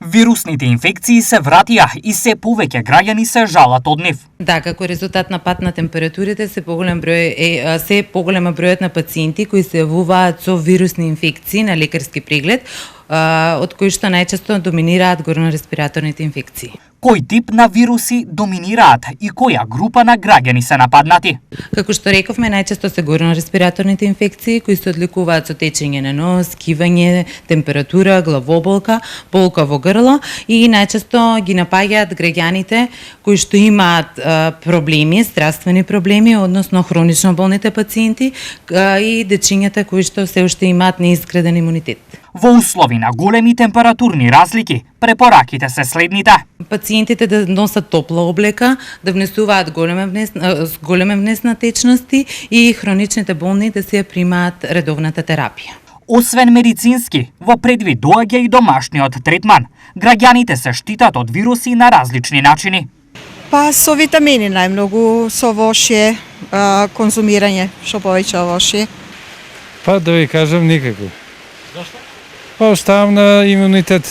Вирусните инфекции се вратија и се повеќе граѓани се жалат од нив. Да, како резултат на пат на температурите се поголема бројот на пациенти кои се јавуваат со вирусни инфекции на лекарски преглед, од кои што најчесто доминираат горно-респираторните инфекции. Кој тип на вируси доминираат и која група на граѓани се нападнати? Како што рековме, најчесто се горно-респираторните инфекции кои се одликуваат со течење на нос, кивање, температура, главоболка, болка во грло и најчесто ги напаѓаат граѓаните кои што имаат проблеми, здравствени проблеми, односно хронично болните пациенти и дечињата кои што се уште имаат неизграден имунитет. Во услови на големи температурни разлики, препораките се следните. Пациентите да носат топла облека, да внесуваат големен внес на течности и хроничните болни да се примаат редовната терапија. Освен медицински, во предвид доаѓа и домашниот третман. Граѓаните се штитат од вируси на различни начини. Па со витамини најмногу, со вошје, конзумирање, што повеќе овошје. Па да ви кажам никако. Зашто? Па оставам на имунитет.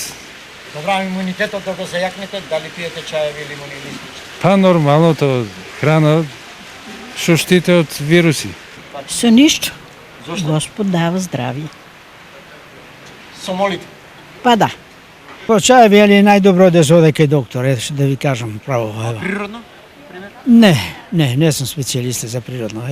Добра, имунитетот да го се јакнете, дали пиете чаеви, лимони или слично? Па нормалното храна што штите од вируси. Со ништо. Зошто? Господ дава здравје. Со молитва. Па да. По чаеви е најдобро да се оде кај доктор, да ви кажам право. Природно? Не сум специјалист за природно.